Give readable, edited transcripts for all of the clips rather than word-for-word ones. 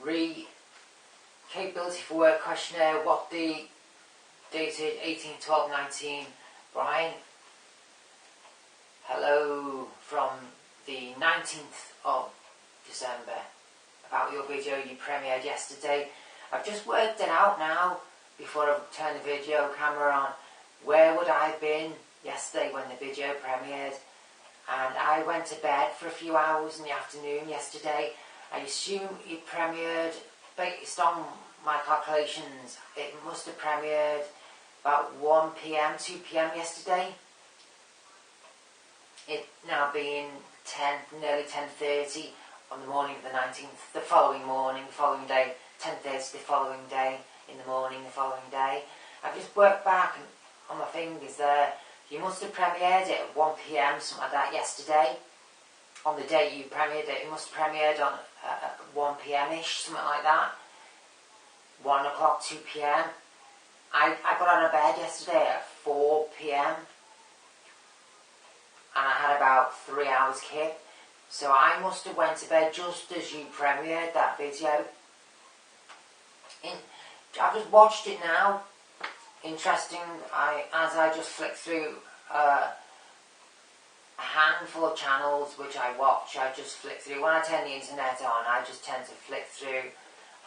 Capability for work questionnaire. What the dated 18/12/19. Brian. Hello from the 19th of December. About your video you premiered yesterday. I've just worked it out now before I turned the video camera on. Where would I have been yesterday when the video premiered? And I went to bed for a few hours in the afternoon yesterday. I assume it premiered, based on my calculations, it must have premiered about 1 PM, 2 PM yesterday. It now being nearly 10:30 on the morning of the 19th, the following morning, the following day, 10:30 the following day, in the morning the following day. I've just worked back on my fingers there. You must have premiered it at 1 PM, something like that, yesterday. On the day you premiered it, it must have premiered on 1 PM-ish, something like that. 1 o'clock, 2 PM. I got out of bed yesterday at 4 PM. And I had about 3 hours kip. So I must have went to bed just as you premiered that video. I've just watched it now. Interesting, as I just flick through a handful of channels which I watch, I just flick through. When I turn the internet on, I just tend to flick through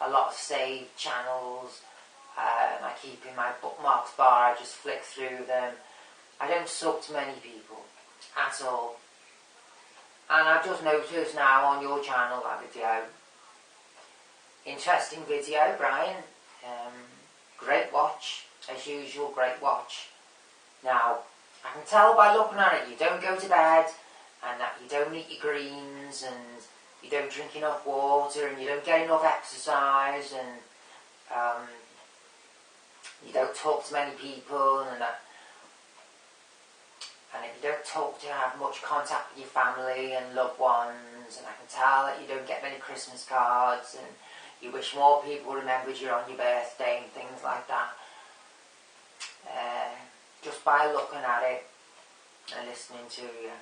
a lot of saved channels. I keep in my bookmarks bar, I just flick through them. I don't sub to many people at all. And I've just noticed now on your channel that video. Interesting video, Brian. Great watch. As usual, great watch. Now, I can tell by looking at it you don't go to bed, and that you don't eat your greens, and you don't drink enough water, and you don't get enough exercise, and you don't talk to many people, and if you don't talk to have much contact with your family and loved ones, and I can tell that you don't get many Christmas cards, and you wish more people remembered you on your birthday and things like that. Just by looking at it and listening to you.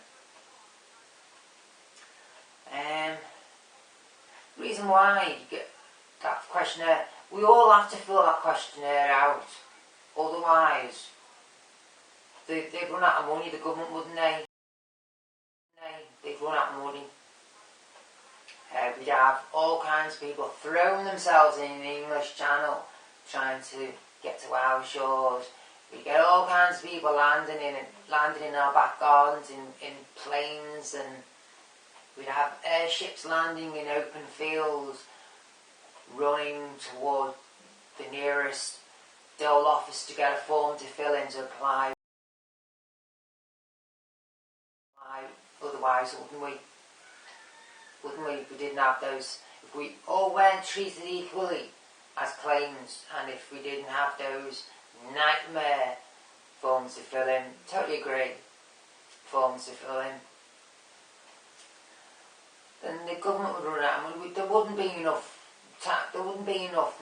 Reason why you get that questionnaire, we all have to fill that questionnaire out, otherwise they'd run out of money, the government, wouldn't they? They'd run out of money. We'd have all kinds of people throwing themselves in the English Channel trying to get to our shores. We get all kinds of people landing in our back gardens in planes, and we'd have airships landing in open fields, running toward the nearest dole office to get a form to fill in to apply. Otherwise, wouldn't we, if we didn't have those, if we all weren't treated equally as claimants, and if we didn't have those nightmare forms to fill in, totally agree, forms to fill in, then the government would run out of money. There wouldn't be enough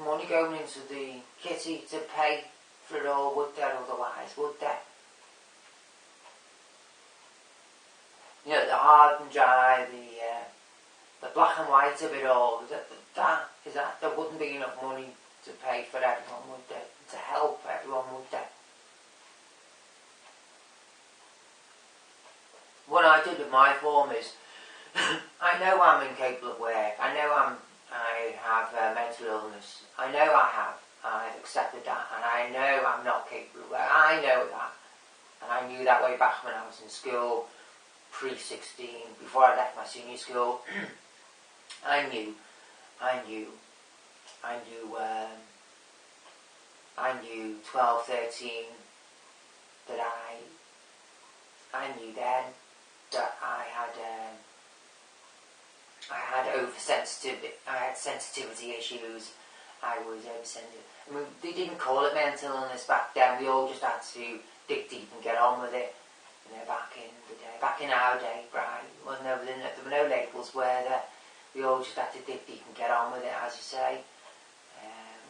money going into the kitty to pay for it all, would there, otherwise, would there? You know, the hard and dry, the black and white of it all, there wouldn't be enough money to pay for everyone, would there? To help everyone, would there? What I did with my form is, I know I'm incapable of work, I know I have mental illness, I know I have, I've accepted that, and I know I'm not capable of work, I know that, and I knew that way back when I was in school, pre-16, before I left my senior school. I knew 12, 13, that I knew then that I had sensitivity issues. I was oversensitive. I mean, they didn't call it mental illness back then. We all just had to dig deep and get on with it. You know, back in the day, back in our day, Brian, there were no labels, were there? We all just had to dig deep and get on with it, as you say.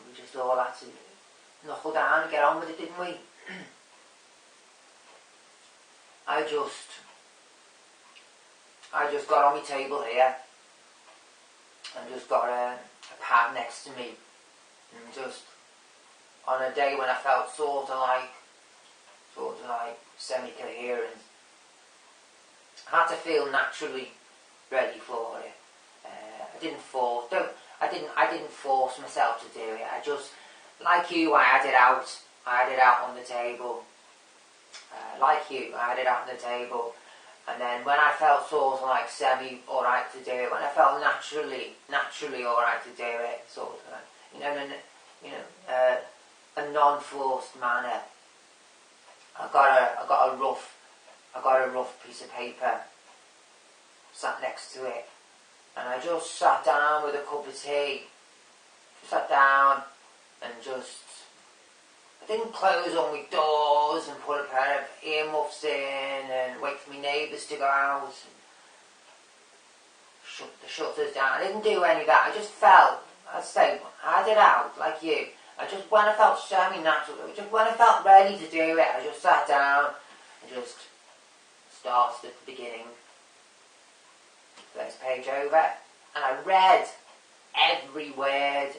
We just all had to knuckle down and get on with it, didn't we? I just got on my table here and just got a pad next to me, and just on a day when I felt sort of like semi-coherent, I had to feel naturally ready for it. I didn't force myself to do it. I just, like you, I had it out on the table. Like you, I had it out on the table, and then when I felt sort of like semi alright to do it, when I felt naturally alright to do it, sort of like, in a non-forced manner, I got a rough piece of paper sat next to it, and I just sat down with a cup of tea, sat down and just, I didn't close all my doors and put a pair of earmuffs in and wait for my neighbours to go out and shut the shutters down. I didn't do any of that. I just felt, I'd say, I had it out like you. When I felt semi-natural, just when I felt ready to do it, I just sat down and just started at the beginning. First page over, and I read every word,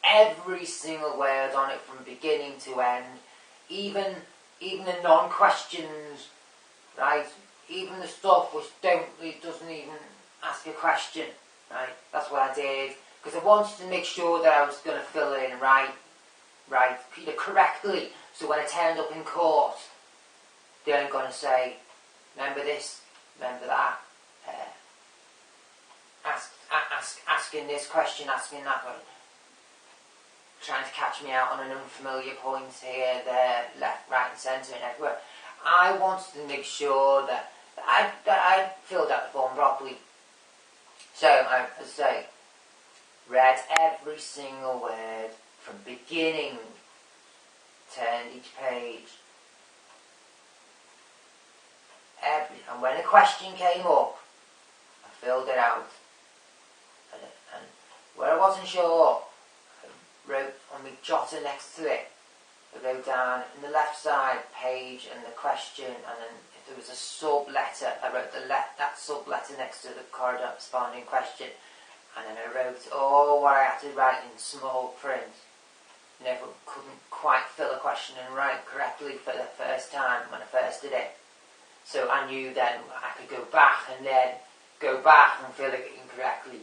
every single word on it from beginning to end, even the non-questions, right? Even the stuff which doesn't even ask a question, right? That's what I did, because I wanted to make sure that I was going to fill it in right, correctly, so when I turned up in court, they aren't going to say, remember this, remember that, asking this question, asking that one, trying to catch me out on an unfamiliar point here, there, left, right and centre and everywhere. I wanted to make sure that I filled out the form properly. So, as I say, read every single word from beginning, turned each page, and when a question came up, I filled it out. And where I wasn't sure, I wrote on my jotter next to it. I wrote down in the left side page and the question, and then if there was a sub-letter, I wrote that sub-letter next to the corresponding question, and then I wrote what I had to write in small print. Never couldn't quite fill a question in right correctly for the first time when I first did it. So I knew then I could go back and fill it incorrectly,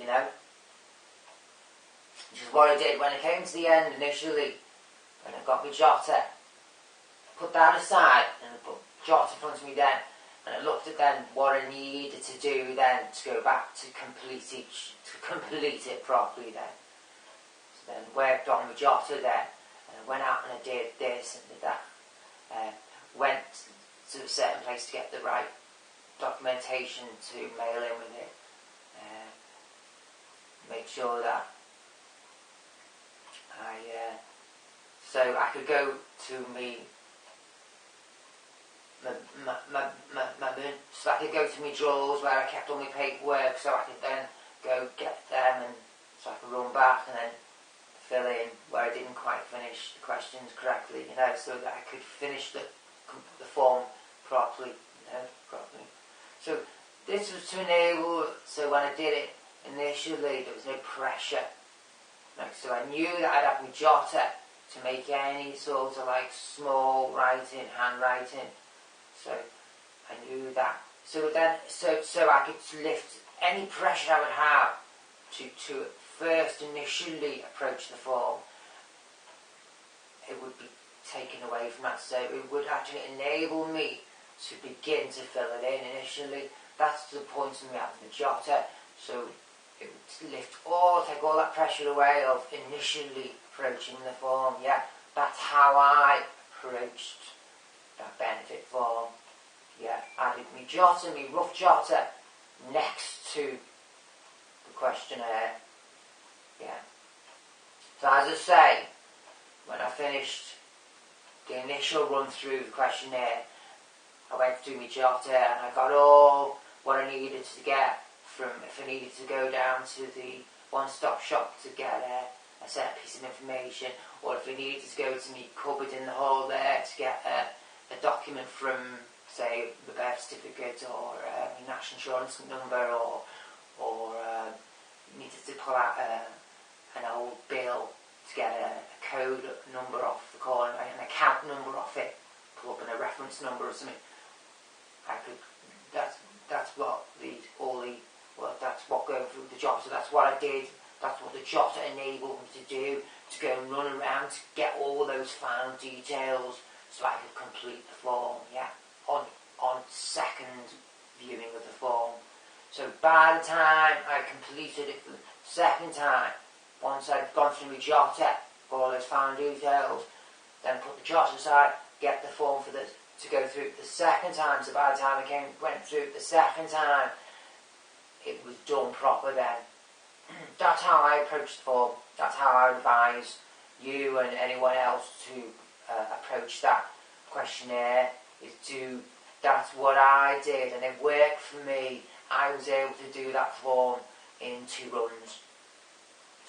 Which is what I did when I came to the end initially, when I got my jotter. Put that aside and I put jotter in front of me then, and I looked at then what I needed to do then to go back to complete it properly then. So then worked on my jotter then, and I went out and I did this and did that. Went to a certain place to get the right documentation to mail in with it. Make sure that so I could go to so I could go to my drawers where I kept all my paperwork, so I could then go get them, and so I could run back and then fill in where I didn't quite finish the questions correctly, so that I could finish the form properly, properly. So this was to enable, so when I did it initially, there was no pressure. So I knew that I'd have my jotter to make any sort of like small writing, handwriting. So I knew that. So I could lift any pressure I would have to first initially approach the form. It would be taken away from that. So it would actually enable me to begin to fill it in initially. That's the point of me having the jotter. So it would take all that pressure away of initially approaching the form. Yeah, that's how I approached that benefit form. Yeah, added my jotter, my rough jotter, next to the questionnaire. Yeah. So as I say, when I finished the initial run through the questionnaire, I went through my jotter and I got all what I needed to get from, if I needed to go down to the one-stop shop to get a certain piece of information, or if I needed to go to my cupboard in the hall there to get a document from, say, the birth certificate or my national insurance number, or needed to pull out an old bill to get a code number off the corner, an account number off it, pull up in a reference number or something. That's what that's what going through the job. So that's what I did. That's what the job enabled me to do, to go and run around to get all those final details so I could complete the form, yeah, on second viewing of the form. So by the time I completed it for the second time, once I'd gone through my jotter for all those final details, then put the jotter aside, get the form to go through it the second time. So by the time I went through it the second time, it was done proper then. That's how I approach the form. That's how I advise you and anyone else to approach that questionnaire. That's what I did, and it worked for me. I was able to do that form in 2 runs.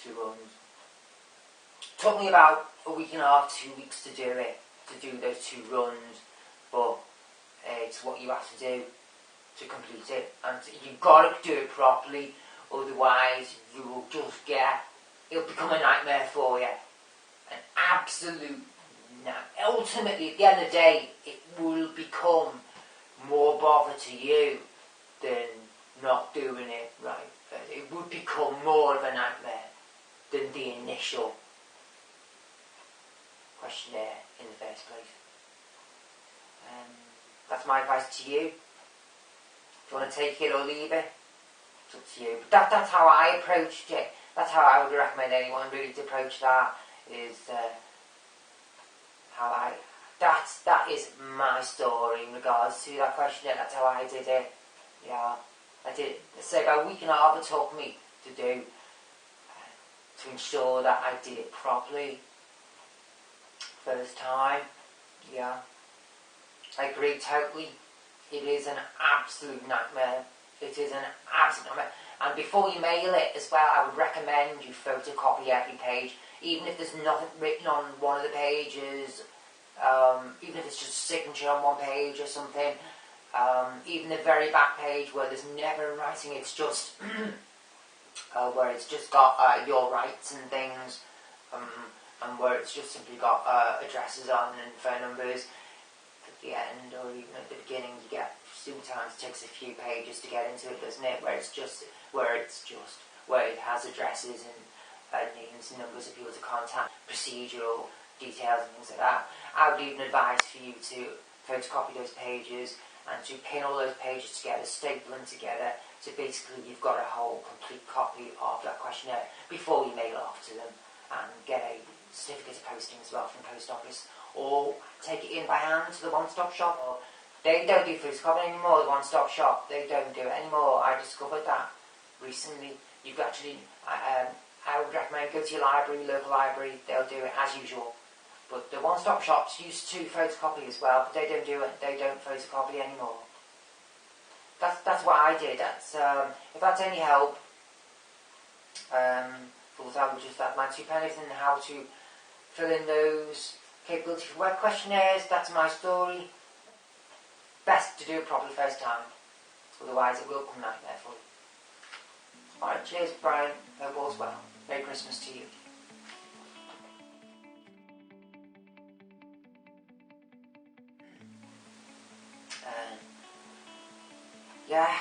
2 runs. It took me about a week and a half, 2 weeks to do it, to do those 2 runs, but it's what you have to do to complete it, and you've got to do it properly, otherwise you will just it'll become a nightmare for you, an absolute nightmare. Ultimately, at the end of the day, it will become more bother to you than not doing it right. It would become more of a nightmare than the initial questionnaire in the first place. That's my advice to you. If you want to take it or leave it, it's up to you. But that's how I approached it. That's how I would recommend anyone really to approach that. That is my story in regards to that questionnaire. That's how I did it. Yeah, I did. So about a week and a half it took me to do to ensure that I did it properly first time. Yeah, I agree totally. It is an absolute nightmare. It is an absolute nightmare. And before you mail it as well, I would recommend you photocopy every page, even if there's nothing written on one of the pages, even if it's just a signature on one page or something, even the very back page where there's never writing, it's just where it's just got your rights and things, and where it's just simply got addresses on and phone numbers. At the end or even at the beginning, you get sometimes it takes a few pages to get into it, doesn't it? Where it has addresses and names and numbers of people to contact, procedural details and things like that. I would even advise for you to photocopy those pages and to pin all those pages together, staple them together, so basically you've got a whole complete copy of that questionnaire before you mail it off to them, and get a certificate of posting as well from the post office, or take it in by hand to the one-stop shop. Or they don't do photocopy anymore, the one-stop shop, they don't do it anymore. I discovered that recently. You've actually, I would recommend go to your library, local library, they'll do it as usual. But the one-stop shops used to photocopy as well, but they don't do it, they don't photocopy anymore. That's what I did. If that's any help, thought I would just add my 2 pennies in how to fill in those capability for work questionnaires. That's my story. Best to do it properly first time, otherwise it will come nightmare for you. Alright, cheers Brian, hope all's well. Merry Christmas to you. Yeah.